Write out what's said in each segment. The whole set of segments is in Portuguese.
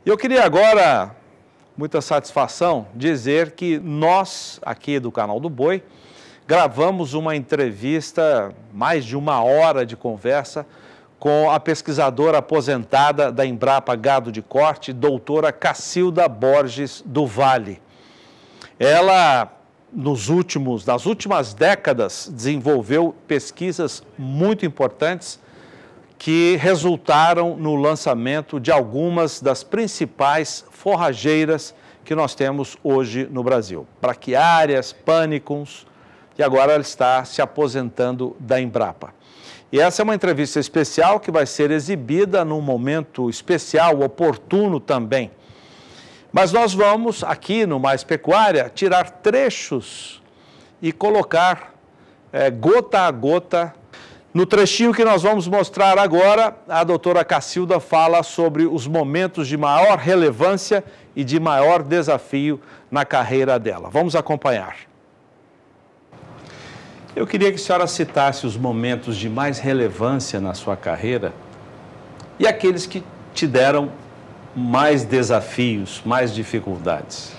Eu queria agora, muita satisfação, dizer que nós, aqui do Canal do Boi, gravamos uma entrevista, mais de 1 hora de conversa, com a pesquisadora aposentada da Embrapa Gado de Corte, doutora Cacilda Borges do Vale. Ela, nas últimas décadas, desenvolveu pesquisas muito importantes que resultaram no lançamento de algumas das principais forrageiras que nós temos hoje no Brasil. Braquiárias, Panicums, e agora ela está se aposentando da Embrapa. E essa é uma entrevista especial que vai ser exibida num momento especial, oportuno também. Mas nós vamos, aqui no Mais Pecuária, tirar trechos e colocar gota a gota. No trechinho que nós vamos mostrar agora, a doutora Cacilda fala sobre os momentos de maior relevância e de maior desafio na carreira dela. Vamos acompanhar. Eu queria que a senhora citasse os momentos de mais relevância na sua carreira e aqueles que te deram mais desafios, mais dificuldades.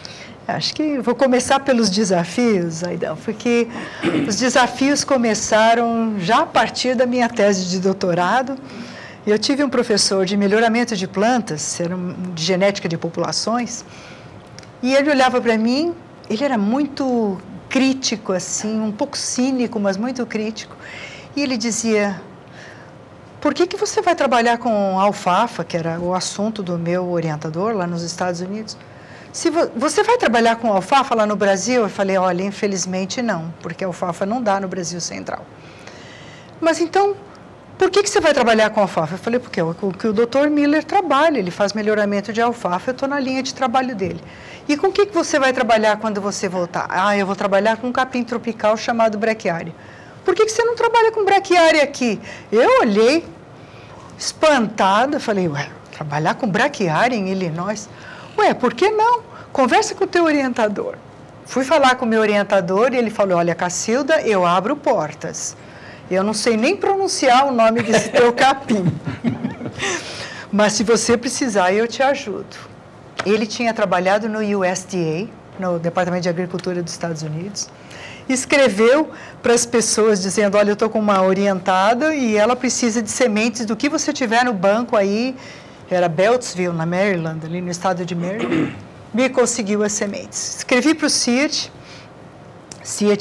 Acho que vou começar pelos desafios, Aidão, porque os desafios começaram já a partir da minha tese de doutorado. Eu tive um professor de melhoramento de plantas, de genética de populações, e ele olhava para mim, ele era muito crítico, assim, um pouco cínico, mas muito crítico, e ele dizia: por que você vai trabalhar com alfafa, que era o assunto do meu orientador lá nos Estados Unidos? Se você vai trabalhar com alfafa lá no Brasil? Eu falei: olha, infelizmente não, porque alfafa não dá no Brasil Central. Mas então, por que você vai trabalhar com alfafa? Eu falei: porque o que o Dr. Miller trabalha, ele faz melhoramento de alfafa, eu estou na linha de trabalho dele. E com o que você vai trabalhar quando você voltar? Ah, eu vou trabalhar com um capim tropical chamado braquiária. Por que você não trabalha com braquiária aqui? Eu olhei, espantada, falei: ué, trabalhar com braquiária em Illinois? Ué, por que não? Conversa com o teu orientador. Fui falar com o meu orientador e ele falou: olha, Cacilda, eu abro portas. Eu não sei nem pronunciar o nome desse teu capim. Mas se você precisar, eu te ajudo. Ele tinha trabalhado no USDA, no Departamento de Agricultura dos Estados Unidos. Escreveu para as pessoas dizendo: olha, eu estou com uma orientada e ela precisa de sementes do que você tiver no banco aí. Era Beltsville, na Maryland, ali no estado de Maryland. Me conseguiu as sementes. Escrevi para o CIAT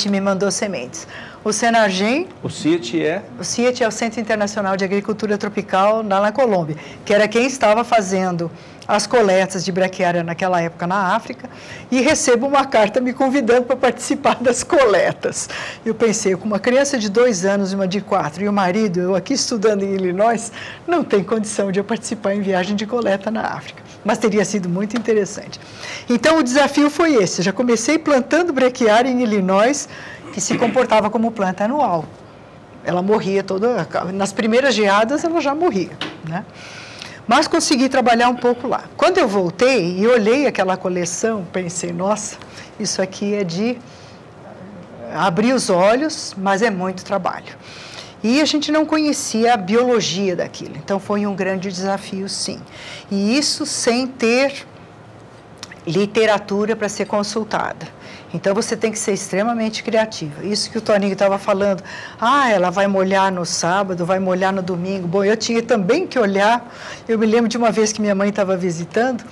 me mandou sementes. O Senargem... O CIAT é? O CIAT é o Centro Internacional de Agricultura Tropical na Colômbia, que era quem estava fazendo as coletas de braquiária naquela época na África, e recebo uma carta me convidando para participar das coletas. Eu pensei, com uma criança de 2 anos e uma de 4, e o marido, eu aqui estudando em Illinois, não tem condição de eu participar em viagem de coleta na África. Mas teria sido muito interessante. Então, o desafio foi esse. Eu já comecei plantando braquiária em Illinois, que se comportava como planta anual. Ela morria toda... Nas primeiras geadas, ela já morria, né? Mas consegui trabalhar um pouco lá. Quando eu voltei e olhei aquela coleção, pensei: nossa, isso aqui é de abrir os olhos, mas é muito trabalho. E a gente não conhecia a biologia daquilo, então foi um grande desafio, sim. E isso sem ter literatura para ser consultada. Então, você tem que ser extremamente criativa. Isso que o Toninho estava falando. Ah, ela vai molhar no sábado, vai molhar no domingo. Bom, eu tinha também que olhar. Eu me lembro de uma vez que minha mãe estava visitando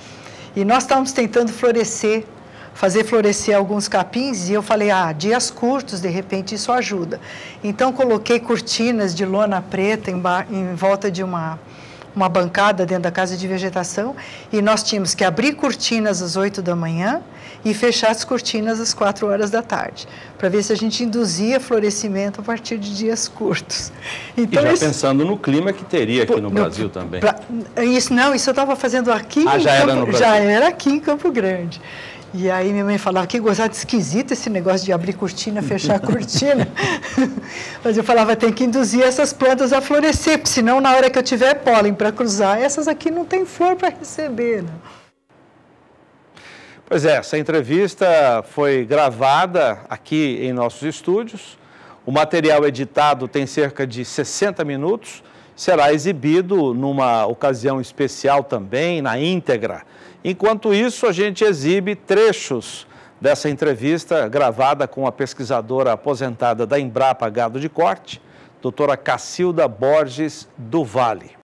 e nós estávamos tentando fazer florescer alguns capins, e eu falei: ah, dias curtos, de repente isso ajuda. Então, coloquei cortinas de lona preta em volta de uma bancada dentro da casa de vegetação, e nós tínhamos que abrir cortinas às 8 da manhã e fechar as cortinas às 4 horas da tarde, para ver se a gente induzia florescimento a partir de dias curtos. Então, e já pensando no clima que teria aqui no Brasil também. Isso eu estava fazendo aqui já era aqui em Campo Grande. E aí minha mãe falava: que gozado esquisito esse negócio de abrir cortina, fechar a cortina. Mas eu falava: tem que induzir essas plantas a florescer, porque senão na hora que eu tiver pólen para cruzar, essas aqui não tem flor para receber, né? Pois é, essa entrevista foi gravada aqui em nossos estúdios. O material editado tem cerca de 60 minutos. será exibido numa ocasião especial também, na íntegra. Enquanto isso, a gente exibe trechos dessa entrevista gravada com a pesquisadora aposentada da Embrapa Gado de Corte, doutora Cacilda Borges do Vale.